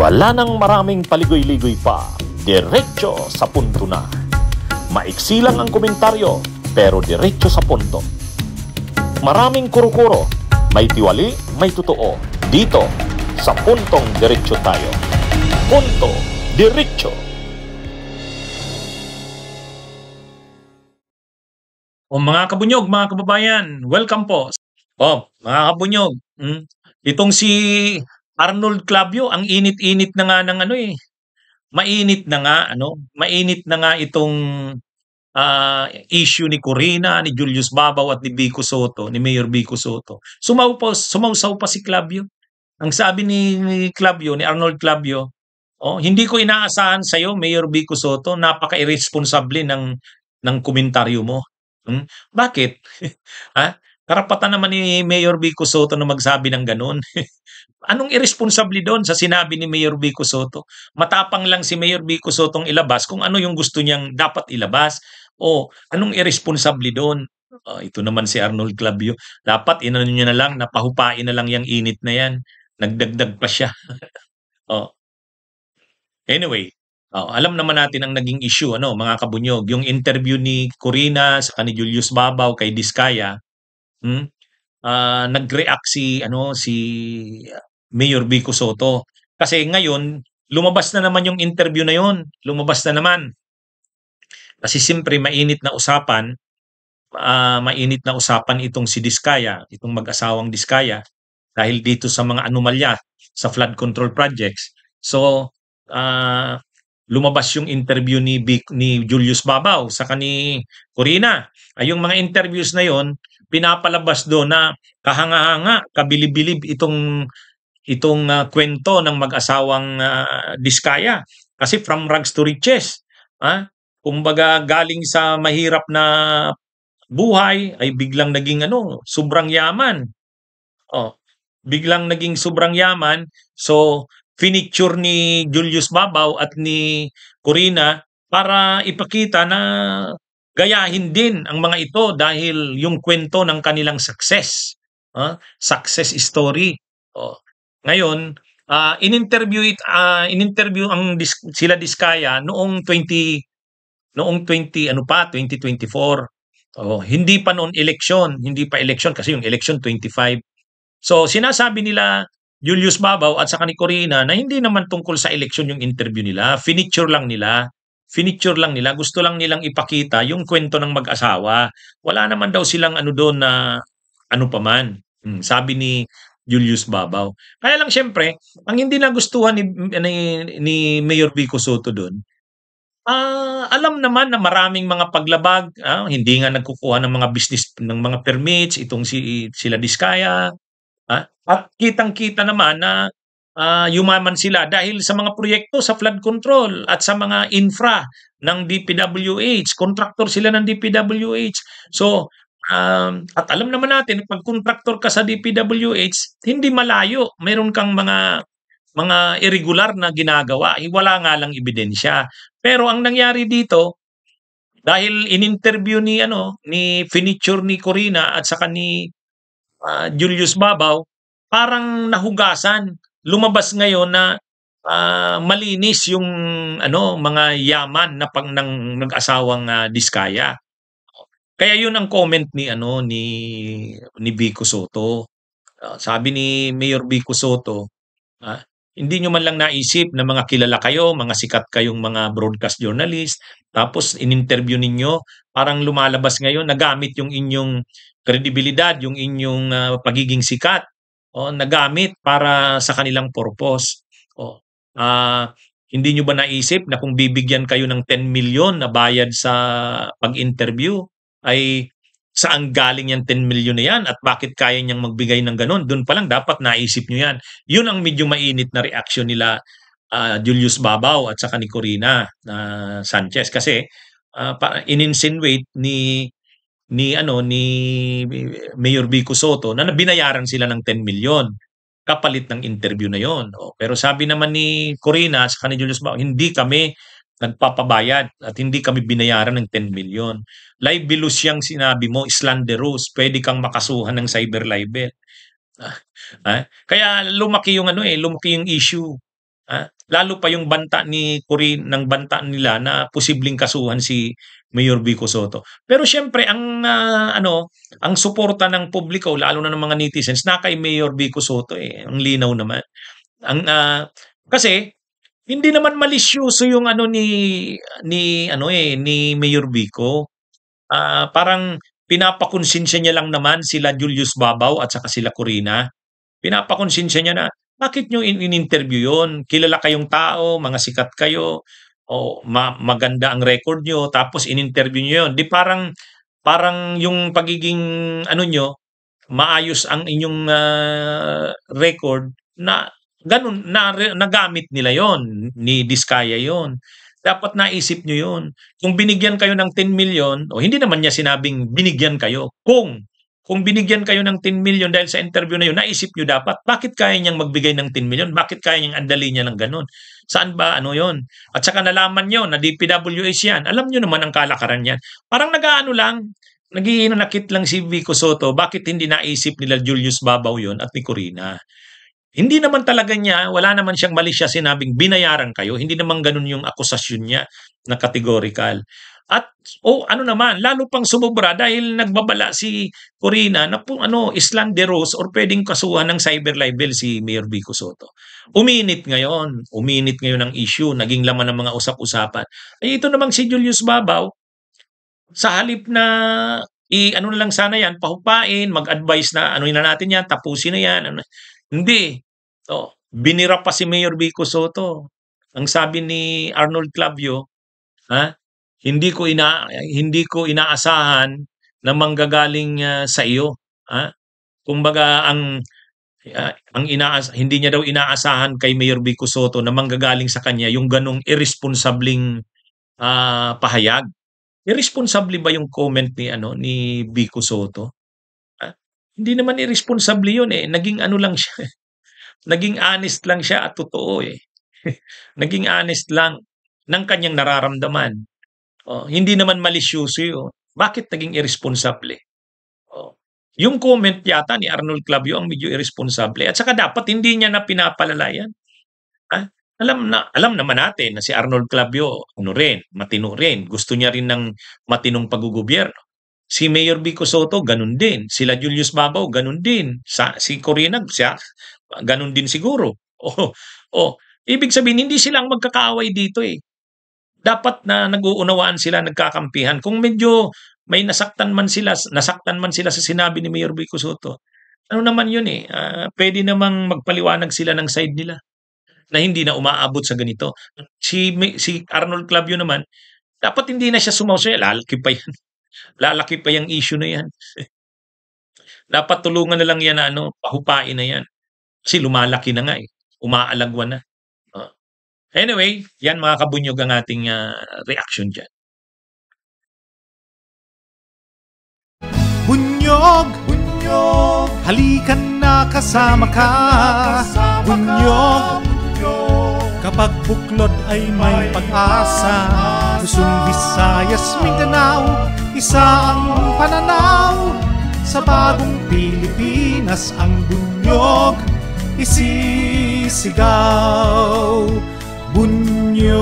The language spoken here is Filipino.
Wala nang maraming paligoy-ligoy pa. Diretso sa punto na. Maiksi lang ang komentaryo, pero diretso sa punto. Maraming kuro-kuro, may tiwali, may totoo. Dito, sa Puntong Diretso tayo. Punto Diretso. O mga kabunyog, mga kababayan, welcome po. Mga kabunyog, itong si Arnold Clavio, ang init-init na nga ng mainit na nga itong issue ni Corina, ni Julius Babaw at ni Vico Sotto, ni Mayor Vico Sotto. Sumausaw pa si Clavio. Ang sabi ni Arnold Clavio, hindi ko inaasahan sa iyo, Mayor Vico Sotto, napaka-irresponsible ng komentaryo mo. Bakit? Karapatan naman ni Mayor Vico Sotto na magsabi ng ganun. Anong irresponsable doon sa sinabi ni Mayor Vico Sotto? Matapang lang si Mayor Vico Sottong ilabas kung ano yung gusto niyang dapat ilabas. O anong irresponsable doon? Ito naman si Arnold Clavio. Dapat inano niya na lang, napahupain na lang yung init na yan. Nagdagdag pa siya. Anyway, alam naman natin ang naging issue, mga kabunyog. Yung interview ni Corina sa ni Julius Babaw kay Diskaya, nag-react si Mayor Vico Sotto. Kasi ngayon, lumabas na naman yung interview na yon. Lumabas na naman. Kasi siyempre mainit na usapan itong si Diskaya, itong mag-asawang Diskaya dahil dito sa mga anomalya sa flood control projects. So, lumabas yung interview ni Julius Babaw sa ni Corina. Yung mga interviews na yon, pinapalabas doon na kahanga-hanga, kabilib-bilib itong kwento ng mag-asawang Diskaya. Kasi from rags to riches, kumbaga galing sa mahirap na buhay ay biglang naging sobrang yaman. Biglang naging sobrang yaman. So, finicture ni Julius Babaw at ni Corina para ipakita na gayahin din ang mga ito dahil yung kwento ng kanilang success. Success story. Ngayon, in-interview sila Diskaya noong 2024. Hindi pa noon election, kasi yung election 25. So sinasabi nila Julius Babaw at saka ni Corina na hindi naman tungkol sa election yung interview nila, finiture lang nila, gusto lang nilang ipakita yung kwento ng mag-asawa. Wala naman daw silang doon na paman. Sabi ni Julius Babaw. Kaya lang siyempre, ang hindi nagustuhan ni Mayor Vico Sotto doon, alam naman na maraming mga paglabag, hindi nga nagkukuha ng mga business, ng mga permits, itong sila Diskaya, at kitang-kita naman na yumaman sila dahil sa mga proyekto sa flood control at sa mga infra ng DPWH, contractor sila ng DPWH. So, at alam naman natin, pag contractor ka sa DPWH, hindi malayo. Mayroon kang mga irregular na ginagawa. Wala nga lang ebidensya. Pero ang nangyari dito, dahil in-interview ni finiture ni Corina at saka ni Julius Babaw, parang nahugasan. Lumabas ngayon na malinis yung mga yaman na ng mag-asawang Diskaya. Kaya yun ang comment ni Vico Sotto. Sabi ni Mayor Vico Sotto, hindi nyo man lang naisip na mga kilala kayo, mga sikat kayong mga broadcast journalist, tapos in-interview ninyo, parang lumalabas ngayon, nagamit yung inyong kredibilidad, yung inyong pagiging sikat, nagamit para sa kanilang purpose. Hindi nyo ba naisip na kung bibigyan kayo ng 10 million na bayad sa pag-interview, ay saan galing yung 10 million na yan at bakit kaya niyang magbigay ng ganun? Doon pa lang dapat naisip nyo yan. Yun ang medyo mainit na reaksyon nila Julius Babaw at saka ni Corina Sanchez. Kasi in-insinuate ni Mayor Vico Sotto na binayaran sila ng 10 million kapalit ng interview na yon. Pero sabi naman ni Corina sa ni Julius Babaw, hindi kami nagpapabayad at hindi kami binayaran ng 10 million. Libelous yang sinabi mo, slanderous, pwede kang makasuhan ng cyber libel. Kaya lumaki yung issue. lalo pa yung banta ng banta nila na posibleng kasuhan si Mayor Vico Sotto. Pero siyempre ang suporta ng publiko lalo na ng mga netizens na kay Mayor Vico Sotto eh. Ang linaw naman. Kasi hindi naman malisyoso yung ni Mayor Vico. Parang pinapakonsensya niya lang naman sila Julius Babaw at saka sila Corina. Pinapakonsensya niya na bakit nyo in-interview yun? Kilala kayong tao, mga sikat kayo, o maganda ang record nyo, tapos in-interview nyo yun. Di parang yung pagiging nyo, maayos ang inyong record na ganun, nagamit nila yon ni Diskaya yon. Dapat naisip nyo yun. Kung binigyan kayo ng 10 million, o hindi naman niya sinabing binigyan kayo. Kung binigyan kayo ng 10 million dahil sa interview na yun, naisip nyo dapat, bakit kaya niyang magbigay ng 10 million? Bakit kaya niyang andali niya ng ganun? Saan ba yun? At saka nalaman nyo na DPWH yan. Alam nyo naman ang kalakaran yan. Parang nag-iinakit lang si Vico Sotto, bakit hindi naisip nila Julius Babaw yun at ni Corina? Hindi naman talaga wala naman siyang mali siya sinabing binayaran kayo. Hindi naman ganun yung akusasyon niya na categorical. At naman, lalo pang sumubra dahil nagbabala si Corina na slanderous or pwedeng kasuhan ng cyber libel si Mayor Vico Sotto. Uminit ngayon ang issue, naging laman ng mga usap-usapan. Ito namang si Julius Babaw, sa halip na na lang sana yan, pahupain, mag-advise na na natin yan, tapusin na yan. Hindi. Binira pa si Mayor Vico Sotto. Ang sabi ni Arnold Clavio, hindi ko inaasahan na manggagaling sa iyo. Kumbaga hindi niya daw inaasahan kay Mayor Vico Sotto na manggagaling sa kanya yung ganong irresponsabling pahayag. Irresponsable ba yung comment ni Vico Sotto? Hindi naman irresponsable yun eh. Naging lang siya. Naging honest lang siya at totoo eh. Naging honest lang ng kanyang nararamdaman. Hindi naman malisyoso yun. Bakit naging irresponsable? Yung comment yata ni Arnold Clavio ang medyo irresponsable. At saka dapat hindi niya na pinapalalayan. Alam naman natin na si Arnold Clavio, matino rin. Gusto niya rin ng matinong paggugobyerno. Si Mayor Vico Sotto, ganun din. Sila Julius Babaw, ganun din. Si Corina, ganun din siguro. Ibig sabihin, hindi silang magkakaaway dito eh. Dapat na nag-uunawaan sila, nagkakampihan. Kung medyo may nasaktan man sila sa sinabi ni Mayor Vico Sotto, naman yun eh. Pwede namang magpaliwanag sila ng side nila na hindi na umaabot sa ganito. Si Arnold Clavio naman, dapat hindi na siya sumausay. Lalaki pa yan. Lalaki pa yung issue na yan. Dapat tulungan na lang yan na pahupain na yan. Kasi lumalaki na nga eh. Umaalagwa na. Anyway, yan mga kabunyog ang ating reaction dyan. Bunyog, bunyog, halikan na kasama ka. Bunyog, kapag buklod ay may pag-asa. Luzon, Visayas, Mindanao, isa ang pananaw. Sa bagong Pilipinas ang bunyog isisigaw. Bunyog.